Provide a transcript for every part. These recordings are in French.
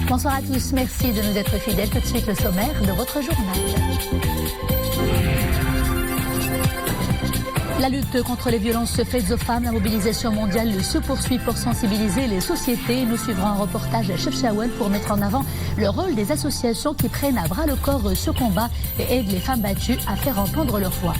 Bonsoir à tous, merci de nous être fidèles. Tout de suite le sommaire de votre journal. La lutte contre les violences faites aux femmes, la mobilisation mondiale se poursuit pour sensibiliser les sociétés. Nous suivrons un reportage à Chefchaouen pour mettre en avant le rôle des associations qui prennent à bras le corps ce combat et aident les femmes battues à faire entendre leur voix.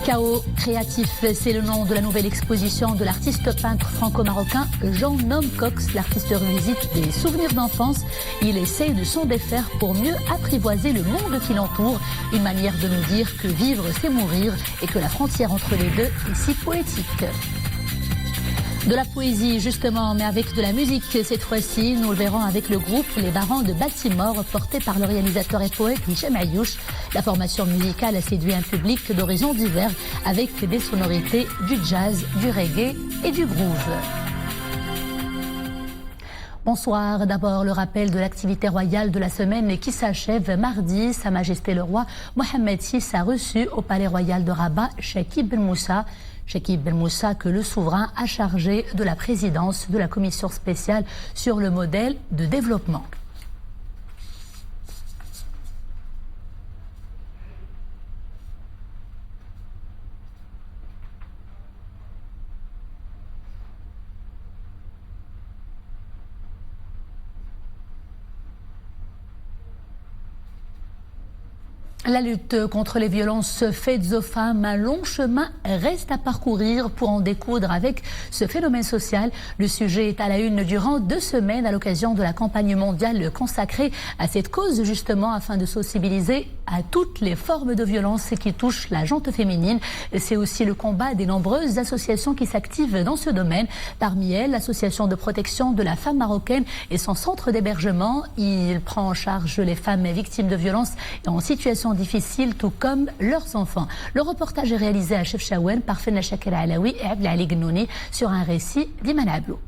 Chaos créatif, c'est le nom de la nouvelle exposition de l'artiste peintre franco-marocain Jean-Nom Cox. L'artiste revisite des souvenirs d'enfance. Il essaye de s'en défaire pour mieux apprivoiser le monde qui l'entoure. Une manière de nous dire que vivre, c'est mourir et que la frontière entre les deux est si poétique. De la poésie justement, mais avec de la musique cette fois-ci. Nous le verrons avec le groupe Les Barons de Baltimore, porté par le réalisateur et poète Hicham Ayouch. La formation musicale a séduit un public d'horizons divers avec des sonorités du jazz, du reggae et du groove. Bonsoir. D'abord, le rappel de l'activité royale de la semaine qui s'achève mardi. Sa Majesté le roi Mohammed VI a reçu au Palais Royal de Rabat Chekib Ben Moussa. Chekib Ben Moussa, que le souverain a chargé de la présidence de la commission spéciale sur le modèle de développement. La lutte contre les violences faites aux femmes, un long chemin reste à parcourir pour en découdre avec ce phénomène social. Le sujet est à la une durant 2 semaines à l'occasion de la campagne mondiale consacrée à cette cause justement afin de sensibiliser à toutes les formes de violence qui touchent la gente féminine. C'est aussi le combat des nombreuses associations qui s'activent dans ce domaine. Parmi elles, l'association de protection de la femme marocaine et son centre d'hébergement. Il prend en charge les femmes victimes de violences et en situation difficiles, tout comme leurs enfants. Le reportage est réalisé à Chefchaouen par Fenna Chakir Alaoui et Abdel Ali Gnouni sur un récit d'Iman Ablou.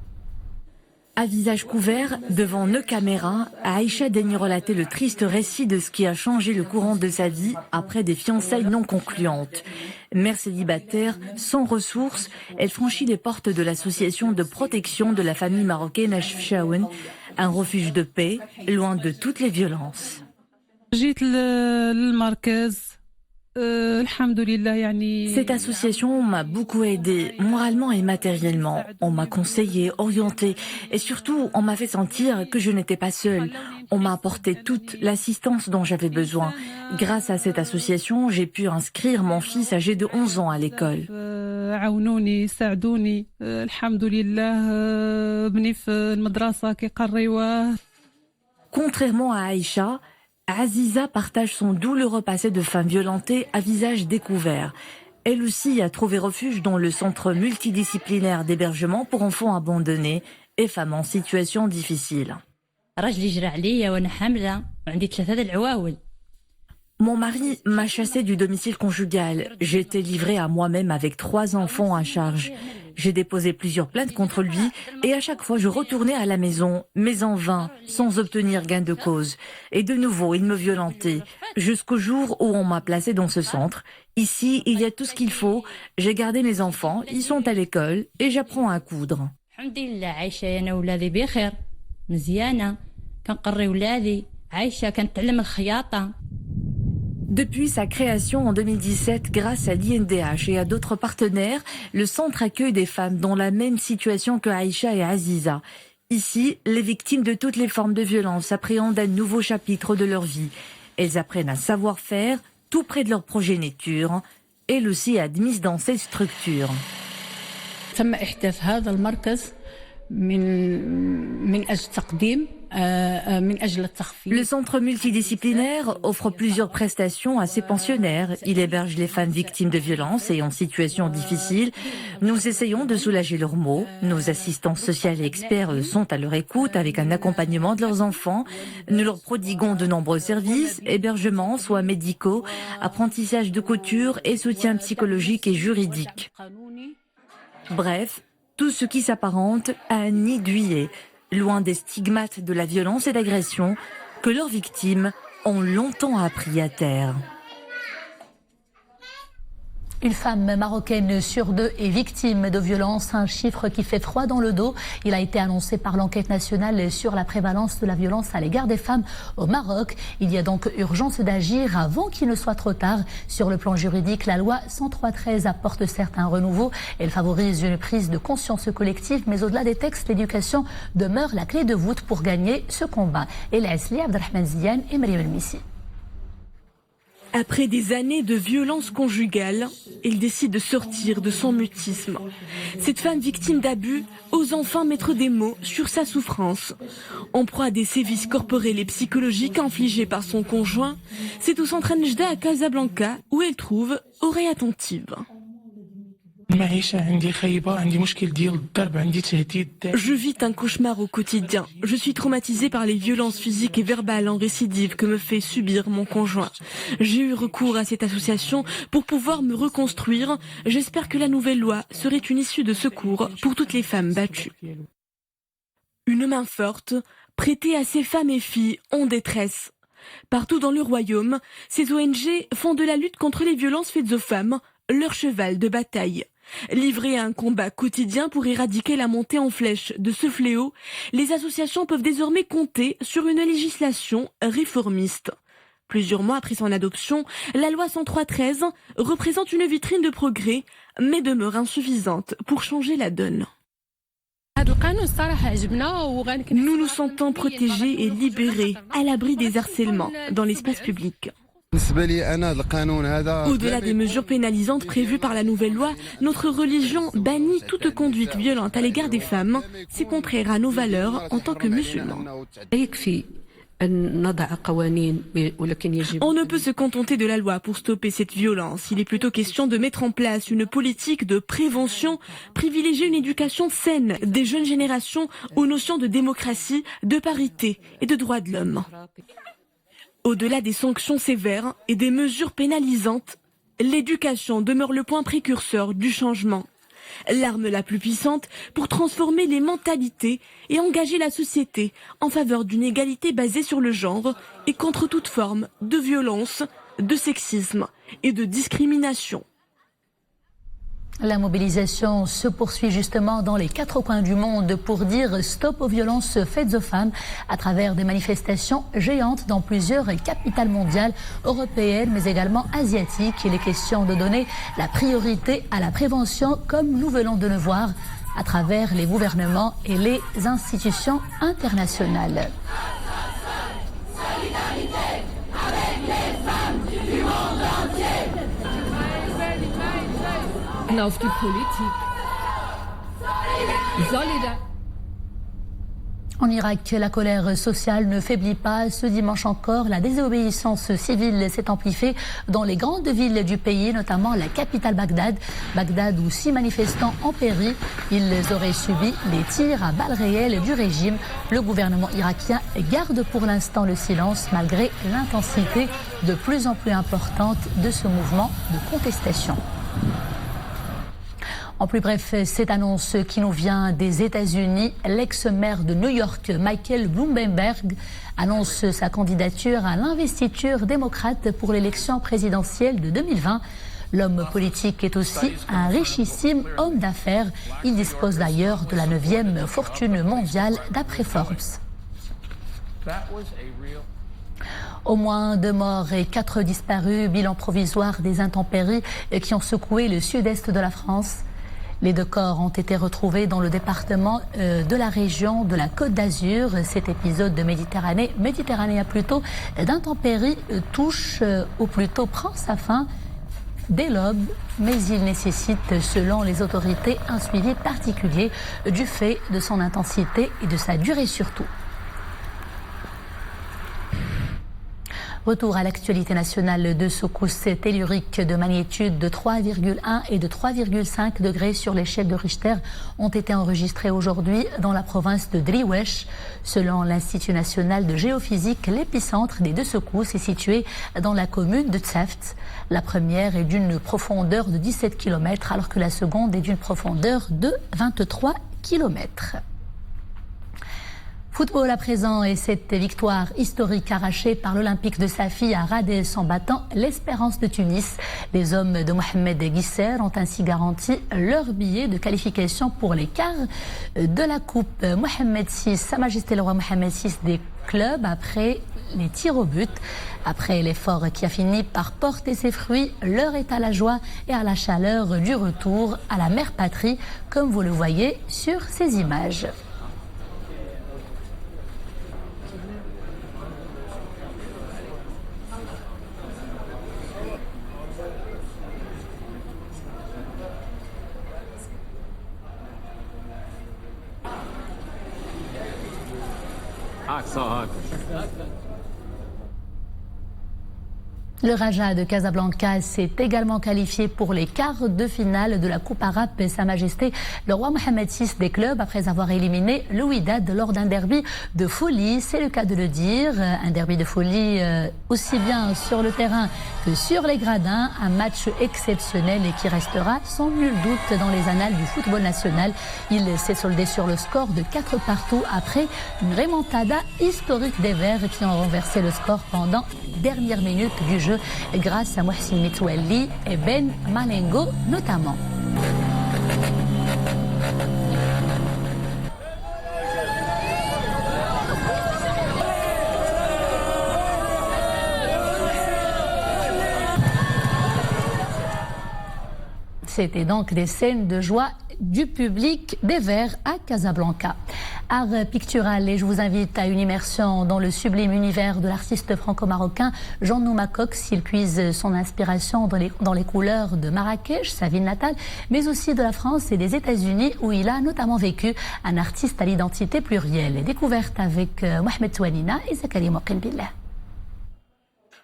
À visage couvert, devant nos caméras, Aïcha daigne relater le triste récit de ce qui a changé le courant de sa vie après des fiançailles non concluantes. Mère célibataire, sans ressources, elle franchit les portes de l'association de protection de la famille marocaine à Chefchaouen, un refuge de paix, loin de toutes les violences. Cette association m'a beaucoup aidée, moralement et matériellement. On m'a conseillé, orienté et surtout on m'a fait sentir que je n'étais pas seule. On m'a apporté toute l'assistance dont j'avais besoin. Grâce à cette association, j'ai pu inscrire mon fils âgé de 11 ans à l'école. Contrairement à Aïcha, Aziza partage son douloureux passé de femme violentée à visage découvert. Elle aussi a trouvé refuge dans le centre multidisciplinaire d'hébergement pour enfants abandonnés et femmes en situation difficile. Mon mari m'a chassée du domicile conjugal. J'ai été livrée à moi-même avec 3 enfants à charge. J'ai déposé plusieurs plaintes contre lui et à chaque fois je retournais à la maison, mais en vain, sans obtenir gain de cause. Et de nouveau, il me violentait, jusqu'au jour où on m'a placée dans ce centre. Ici, il y a tout ce qu'il faut. J'ai gardé mes enfants, ils sont à l'école et j'apprends à coudre. Depuis sa création en 2017, grâce à l'INDH et à d'autres partenaires, le centre accueille des femmes dans la même situation que Aïcha et Aziza. Ici, les victimes de toutes les formes de violence appréhendent un nouveau chapitre de leur vie. Elles apprennent à savoir-faire, tout près de leur progéniture, elles aussi admises dans ces structures. Le centre multidisciplinaire offre plusieurs prestations à ses pensionnaires. Il héberge les femmes victimes de violences et en situation difficile. Nous essayons de soulager leurs maux. Nos assistants sociaux et experts sont à leur écoute avec un accompagnement de leurs enfants. Nous leur prodiguons de nombreux services, hébergements, soins médicaux, apprentissage de couture et soutien psychologique et juridique. Bref, tout ce qui s'apparente à un nid douillet, loin des stigmates de la violence et d'agression que leurs victimes ont longtemps appris à taire. Une femme marocaine sur 2 est victime de violences, un chiffre qui fait froid dans le dos. Il a été annoncé par l'enquête nationale sur la prévalence de la violence à l'égard des femmes au Maroc. Il y a donc urgence d'agir avant qu'il ne soit trop tard. Sur le plan juridique, la loi 103/13 apporte certes un renouveau. Elle favorise une prise de conscience collective, mais au-delà des textes, l'éducation demeure la clé de voûte pour gagner ce combat. El Asli, Abdelrahman Ziane et Mariam El Missi. Après des années de violence conjugale, il décide de sortir de son mutisme. Cette femme victime d'abus ose enfin mettre des mots sur sa souffrance. En proie à des sévices corporels et psychologiques infligés par son conjoint, c'est au centre Nejda à Casablanca où elle trouve oreille attentive. Je vis un cauchemar au quotidien. Je suis traumatisée par les violences physiques et verbales en récidive que me fait subir mon conjoint. J'ai eu recours à cette association pour pouvoir me reconstruire. J'espère que la nouvelle loi serait une issue de secours pour toutes les femmes battues. Une main forte, prêtée à ces femmes et filles en détresse. Partout dans le royaume, ces ONG font de la lutte contre les violences faites aux femmes leur cheval de bataille. Livrées à un combat quotidien pour éradiquer la montée en flèche de ce fléau, les associations peuvent désormais compter sur une législation réformiste. Plusieurs mois après son adoption, la loi 103/13 représente une vitrine de progrès, mais demeure insuffisante pour changer la donne. Nous nous sentons protégés et libérés, à l'abri des harcèlements dans l'espace public. Au-delà des mesures pénalisantes prévues par la nouvelle loi, notre religion bannit toute conduite violente à l'égard des femmes. C'est contraire à nos valeurs en tant que musulmans. On ne peut se contenter de la loi pour stopper cette violence. Il est plutôt question de mettre en place une politique de prévention, privilégier une éducation saine des jeunes générations aux notions de démocratie, de parité et de droits de l'homme. Au-delà des sanctions sévères et des mesures pénalisantes, l'éducation demeure le point précurseur du changement. L'arme la plus puissante pour transformer les mentalités et engager la société en faveur d'une égalité basée sur le genre et contre toute forme de violence, de sexisme et de discrimination. La mobilisation se poursuit justement dans les 4 coins du monde pour dire stop aux violences faites aux femmes à travers des manifestations géantes dans plusieurs capitales mondiales, européennes mais également asiatiques. Il est question de donner la priorité à la prévention comme nous venons de le voir à travers les gouvernements et les institutions internationales. Solidarité avec les femmes du monde entier. Auf die Politik. En Irak, la colère sociale ne faiblit pas. Ce dimanche encore, la désobéissance civile s'est amplifiée dans les grandes villes du pays, notamment la capitale Bagdad. Bagdad où 6 manifestants ont péri. Ils auraient subi les tirs à balles réelles du régime. Le gouvernement irakien garde pour l'instant le silence malgré l'intensité de plus en plus importante de ce mouvement de contestation. En plus bref, cette annonce qui nous vient des États-Unis, l'ex-maire de New York, Michael Bloomberg, annonce sa candidature à l'investiture démocrate pour l'élection présidentielle de 2020. L'homme politique est aussi un richissime homme d'affaires. Il dispose d'ailleurs de la 9e fortune mondiale d'après Forbes. Au moins 2 morts et 4 disparus, bilan provisoire des intempéries qui ont secoué le sud-est de la France. Les 2 corps ont été retrouvés dans le département de la région de la Côte d'Azur. Cet épisode de Méditerranée plutôt, d'intempéries touche, ou plutôt prend sa fin dès l'aube, mais il nécessite, selon les autorités, un suivi particulier du fait de son intensité et de sa durée surtout. Retour à l'actualité nationale. 2 secousses telluriques de magnitude de 3,1 et de 3,5 degrés sur l'échelle de Richter ont été enregistrées aujourd'hui dans la province de Driouech. Selon l'Institut national de géophysique, l'épicentre des 2 secousses est situé dans la commune de Tsaft. La première est d'une profondeur de 17 km alors que la seconde est d'une profondeur de 23 km. Football à présent et cette victoire historique arrachée par l'Olympique de Safi à Radès en battant l'Espérance de Tunis. Les hommes de Mohamed Guisser ont ainsi garanti leur billet de qualification pour les quarts de la Coupe Mohamed VI, Sa Majesté le Roi Mohamed VI des clubs après les tirs au but. Après l'effort qui a fini par porter ses fruits, l'heure est à la joie et à la chaleur du retour à la mère patrie, comme vous le voyez sur ces images. Le Raja de Casablanca s'est également qualifié pour les quarts de finale de la Coupe arabe et Sa Majesté le Roi Mohamed VI des clubs après avoir éliminé le Wydad lors d'un derby de folie. C'est le cas de le dire, un derby de folie aussi bien sur le terrain que sur les gradins. Un match exceptionnel et qui restera sans nul doute dans les annales du football national. Il s'est soldé sur le score de 4 partout après une remontada historique des Verts qui ont renversé le score pendant les dernières minutes du jeu grâce à Mohsin Mitouali et Ben Malengo notamment. C'était donc des scènes de joie du public des Verts à Casablanca. Art pictural, et je vous invite à une immersion dans le sublime univers de l'artiste franco-marocain Jean Nouma Cox. Il puise son inspiration dans les couleurs de Marrakech, sa ville natale, mais aussi de la France et des États-Unis où il a notamment vécu, un artiste à l'identité plurielle. Découverte avec Mohamed Touanina et Zakaria Moqin Billah.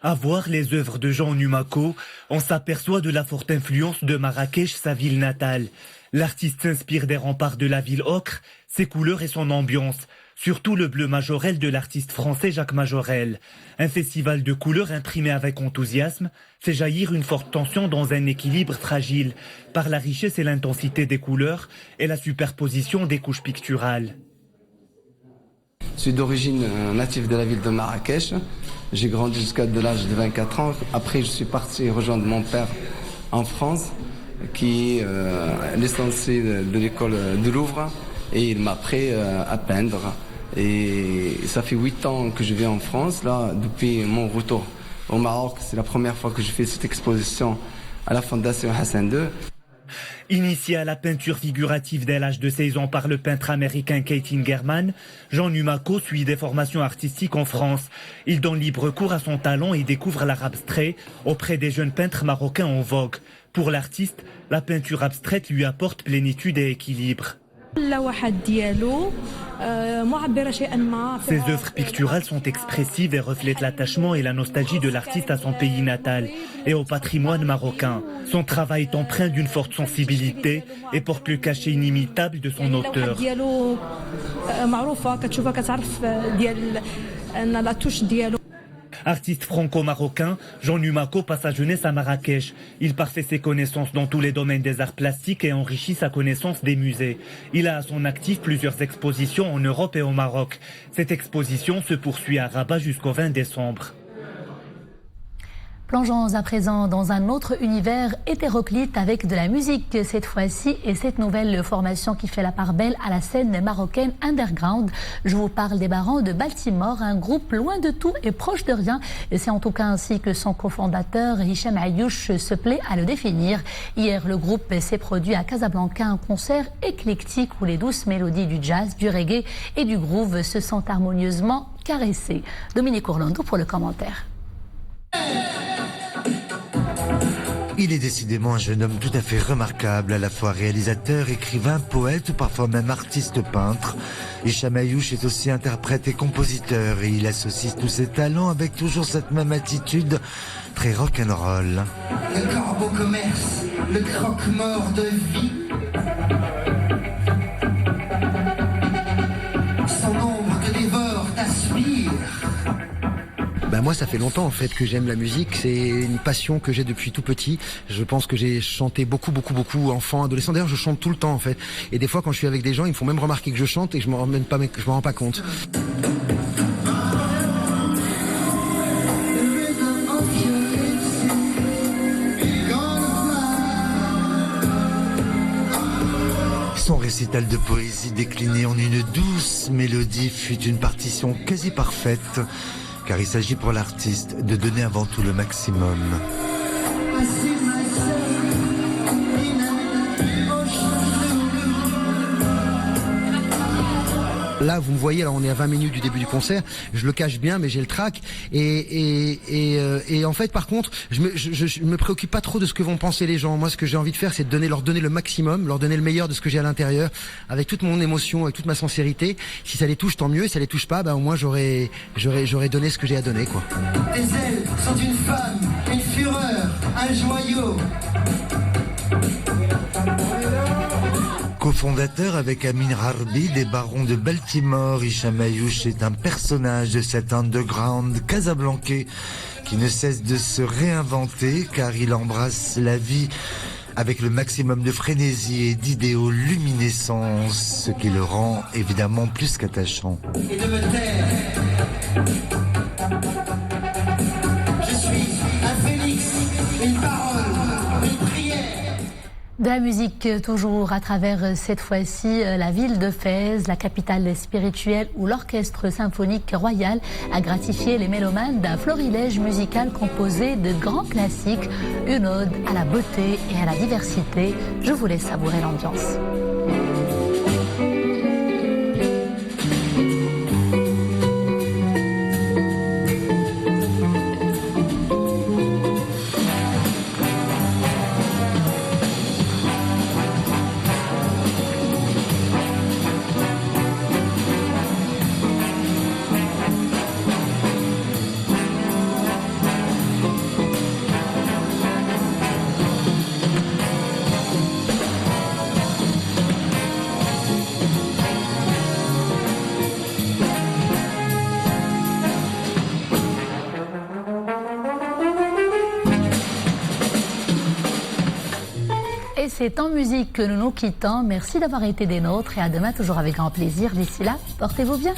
À voir les œuvres de Jean Numako, on s'aperçoit de la forte influence de Marrakech, sa ville natale. L'artiste s'inspire des remparts de la ville ocre, ses couleurs et son ambiance, surtout le bleu majorel de l'artiste français Jacques Majorel. Un festival de couleurs imprimé avec enthousiasme fait jaillir une forte tension dans un équilibre fragile, par la richesse et l'intensité des couleurs et la superposition des couches picturales. Je suis d'origine native de la ville de Marrakech. J'ai grandi jusqu'à l'âge de 24 ans. Après, je suis parti rejoindre mon père en France, qui est licencié de l'école de Louvre, et il m'a appris à peindre. Et ça fait 8 ans que je vis en France, là, depuis mon retour au Maroc. C'est la première fois que je fais cette exposition à la Fondation Hassan II. Initié à la peinture figurative dès l'âge de 16 ans par le peintre américain Keith Ingerman, Jean Numako suit des formations artistiques en France. Il donne libre cours à son talent et découvre l'art abstrait auprès des jeunes peintres marocains en vogue. Pour l'artiste, la peinture abstraite lui apporte plénitude et équilibre. Ses œuvres picturales sont expressives et reflètent l'attachement et la nostalgie de l'artiste à son pays natal et au patrimoine marocain. Son travail est empreint d'une forte sensibilité et porte le cachet inimitable de son auteur. Artiste franco-marocain, Jean Numako passe sa jeunesse à Marrakech. Il parfait ses connaissances dans tous les domaines des arts plastiques et enrichit sa connaissance des musées. Il a à son actif plusieurs expositions en Europe et au Maroc. Cette exposition se poursuit à Rabat jusqu'au 20 décembre. Plongeons à présent dans un autre univers hétéroclite avec de la musique cette fois-ci et cette nouvelle formation qui fait la part belle à la scène marocaine underground. Je vous parle des Barons de Baltimore, un groupe loin de tout et proche de rien. Et c'est en tout cas ainsi que son cofondateur Hicham Ayouch se plaît à le définir. Hier, le groupe s'est produit à Casablanca, un concert éclectique où les douces mélodies du jazz, du reggae et du groove se sont harmonieusement caressées. Dominique Orlando pour le commentaire. Il est décidément un jeune homme tout à fait remarquable, à la fois réalisateur, écrivain, poète ou parfois même artiste peintre. Hicham Ayouch est aussi interprète et compositeur et il associe tous ses talents avec toujours cette même attitude très rock'n'roll. Le corbeau commerce, le croque-mort de vie. Son ombre te dévore, t'aspire. Moi, ça fait longtemps en fait que j'aime la musique. C'est une passion que j'ai depuis tout petit. Je pense que j'ai chanté beaucoup, enfant, adolescent. D'ailleurs, je chante tout le temps en fait. Et des fois, quand je suis avec des gens, ils me font même remarquer que je chante et que je m'en rends pas compte. Son récital de poésie décliné en une douce mélodie fut une partition quasi parfaite, car il s'agit pour l'artiste de donner avant tout le maximum. Là, vous me voyez, là, on est à 20 minutes du début du concert. Je le cache bien, mais j'ai le trac. Et en fait, par contre, je me préoccupe pas trop de ce que vont penser les gens. Moi, ce que j'ai envie de faire, c'est de leur donner le maximum, leur donner le meilleur de ce que j'ai à l'intérieur, avec toute mon émotion, avec toute ma sincérité. Si ça les touche, tant mieux. Si ça les touche pas, au moins j'aurais donné ce que j'ai à donner, quoi. Les ailes sont une femme, une fureur, un joyau. Co-fondateur avec Amin Harbi des Barons de Baltimore, Hicham Ayouch est un personnage de cet underground casablancais qui ne cesse de se réinventer car il embrasse la vie avec le maximum de frénésie et d'idéaux luminescents, ce qui le rend évidemment plus qu'attachant. Et de me taire. Je suis un phénix, une parole, une prière. De la musique toujours à travers cette fois-ci la ville de Fès, la capitale spirituelle où l'orchestre symphonique royal a gratifié les mélomanes d'un florilège musical composé de grands classiques, une ode à la beauté et à la diversité. Je vous laisse savourer l'ambiance. Et c'est en musique que nous nous quittons. Merci d'avoir été des nôtres et à demain toujours avec grand plaisir. D'ici là, portez-vous bien.